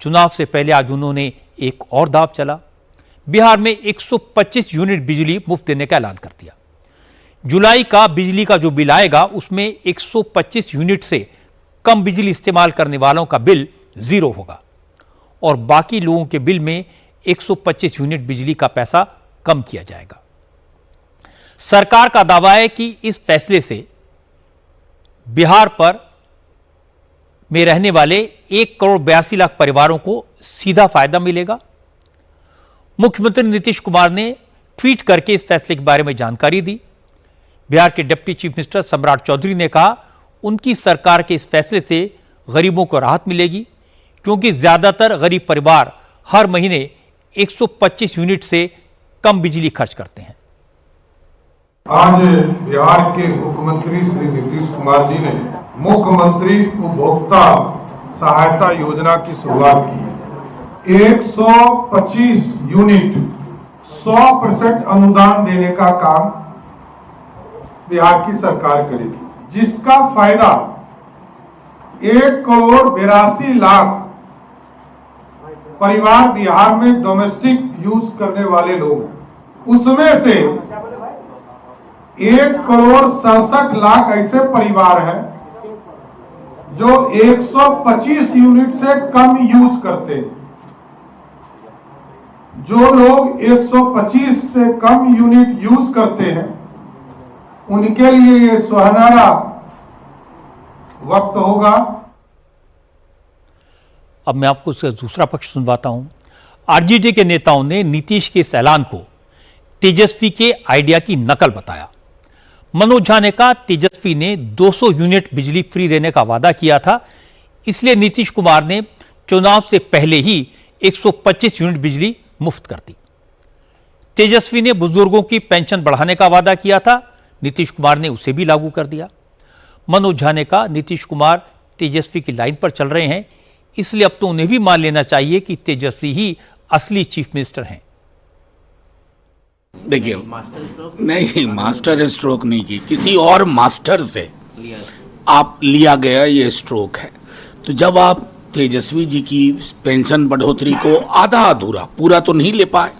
चुनाव से पहले आज उन्होंने एक और दांव चला। बिहार में 125 यूनिट बिजली मुफ्त देने का ऐलान कर दिया। जुलाई का बिजली का जो बिल आएगा उसमें 125 यूनिट से कम बिजली इस्तेमाल करने वालों का बिल 0 होगा और बाकी लोगों के बिल में 125 यूनिट बिजली का पैसा कम किया जाएगा। सरकार का दावा है कि इस फैसले से बिहार पर में रहने वाले 1 करोड़ 82 लाख परिवारों को सीधा फायदा मिलेगा। मुख्यमंत्री नीतीश कुमार ने ट्वीट करके इस फैसले के बारे में जानकारी दी। बिहार के डिप्टी चीफ मिनिस्टर सम्राट चौधरी ने कहा उनकी सरकार के इस फैसले से गरीबों को राहत मिलेगी क्योंकि ज्यादातर गरीब परिवार हर महीने 125 यूनिट से कम बिजली खर्च करते हैं। आज बिहार के मुख्यमंत्री श्री नीतीश कुमार जी ने मुख्यमंत्री उपभोक्ता सहायता योजना की शुरुआत की। 125 यूनिट 100% अनुदान देने का काम बिहार की सरकार करेगी, जिसका फायदा 1 करोड़ 82 लाख परिवार बिहार में डोमेस्टिक यूज करने वाले लोग हैं। उसमें से 1 करोड़ 67 लाख ऐसे परिवार हैं जो 125 यूनिट से कम यूज करते हैं। जो लोग 125 से कम यूनिट यूज करते हैं उनके लिए ये सुनहरा वक्त होगा। अब मैं आपको उसका दूसरा पक्ष सुनवाता हूं। आरजेडी के नेताओं ने नीतीश के इस ऐलान को तेजस्वी के आइडिया की नकल बताया। मनोज झा ने कहा तेजस्वी ने 200 यूनिट बिजली फ्री देने का वादा किया था, इसलिए नीतीश कुमार ने चुनाव से पहले ही 125 यूनिट बिजली मुफ्त कर दी। तेजस्वी ने बुजुर्गों की पेंशन बढ़ाने का वादा किया था, नीतीश कुमार ने उसे भी लागू कर दिया। मनोज झा ने कहा नीतीश कुमार तेजस्वी की लाइन पर चल रहे हैं, इसलिए अब तो उन्हें भी मान लेना चाहिए कि तेजस्वी ही असली चीफ मिनिस्टर हैं। देखिए, नहीं, मास्टर स्ट्रोक नहीं की, किसी और मास्टर से आप लिया गया ये स्ट्रोक है। तो जब आप तेजस्वी जी की पेंशन बढ़ोतरी को आधा अधूरा, पूरा तो नहीं ले पाए,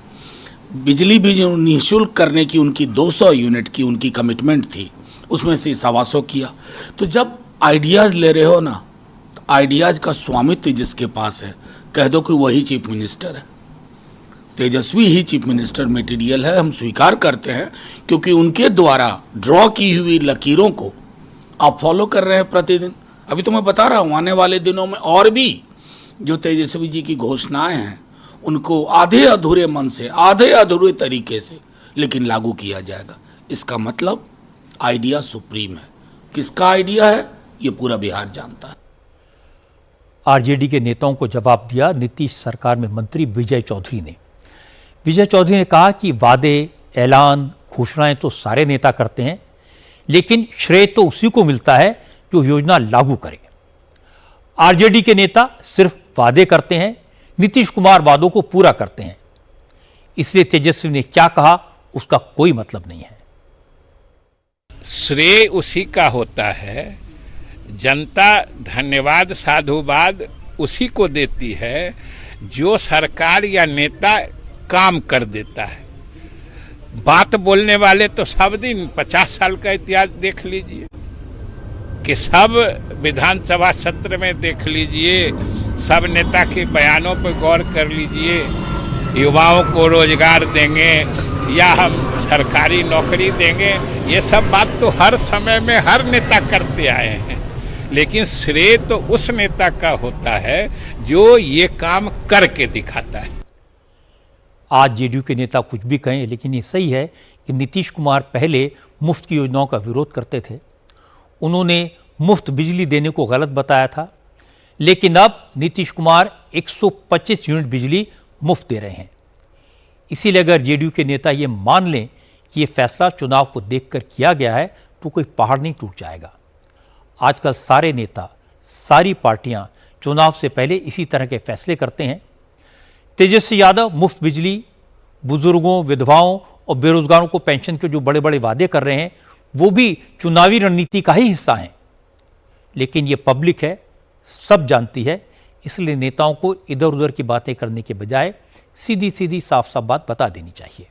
बिजली भी जो निःशुल्क करने की उनकी 200 यूनिट की उनकी कमिटमेंट थी उसमें से 125 किया। तो जब आइडियाज़ ले रहे हो ना, तो आइडियाज़ का स्वामित्व जिसके पास है कह दो कि वही चीफ मिनिस्टर है। तेजस्वी ही चीफ मिनिस्टर मटेरियल है, हम स्वीकार करते हैं, क्योंकि उनके द्वारा ड्रॉ की हुई लकीरों को आप फॉलो कर रहे हैं प्रतिदिन। अभी तो मैं बता रहा हूँ आने वाले दिनों में और भी जो तेजस्वी जी की घोषणाएं हैं उनको आधे अधूरे मन से, आधे अधूरे तरीके से लेकिन लागू किया जाएगा। इसका मतलब आइडिया सुप्रीम है। किसका आइडिया है ये पूरा बिहार जानता है। आरजेडी के नेताओं को जवाब दिया नीतीश सरकार में मंत्री विजय चौधरी ने। विजय चौधरी ने कहा कि वादे, ऐलान, घोषणाएं तो सारे नेता करते हैं, लेकिन श्रेय तो उसी को मिलता है जो योजना लागू करे। आरजेडी के नेता सिर्फ वादे करते हैं, नीतीश कुमार वादों को पूरा करते हैं। इसलिए तेजस्वी ने क्या कहा उसका कोई मतलब नहीं है। श्रेय उसी का होता है, जनता धन्यवाद साधुवाद उसी को देती है जो सरकार या नेता काम कर देता है। बात बोलने वाले तो सब दिन 50 साल का इतिहास देख लीजिए कि सब विधानसभा सत्र में देख लीजिए, सब नेता के बयानों पर गौर कर लीजिए, युवाओं को रोजगार देंगे या हम सरकारी नौकरी देंगे, ये सब बात तो हर समय में हर नेता करते आए हैं। लेकिन श्रेय तो उस नेता का होता है जो ये काम करके दिखाता है। आज जेडीयू के नेता कुछ भी कहें, लेकिन ये सही है कि नीतीश कुमार पहले मुफ्त की योजनाओं का विरोध करते थे। उन्होंने मुफ्त बिजली देने को गलत बताया था, लेकिन अब नीतीश कुमार 125 यूनिट बिजली मुफ्त दे रहे हैं। इसीलिए अगर जेडीयू के नेता ये मान लें कि ये फैसला चुनाव को देखकर किया गया है तो कोई पहाड़ नहीं टूट जाएगा। आजकल सारे नेता, सारी पार्टियां चुनाव से पहले इसी तरह के फैसले करते हैं। तेजस्वी यादव मुफ्त बिजली, बुजुर्गों, विधवाओं और बेरोजगारों को पेंशन के जो बड़े बड़े वादे कर रहे हैं वो भी चुनावी रणनीति का ही हिस्सा हैं। लेकिन ये पब्लिक है, सब जानती है, इसलिए नेताओं को इधर उधर की बातें करने के बजाय सीधी सीधी साफ साफ बात बता देनी चाहिए।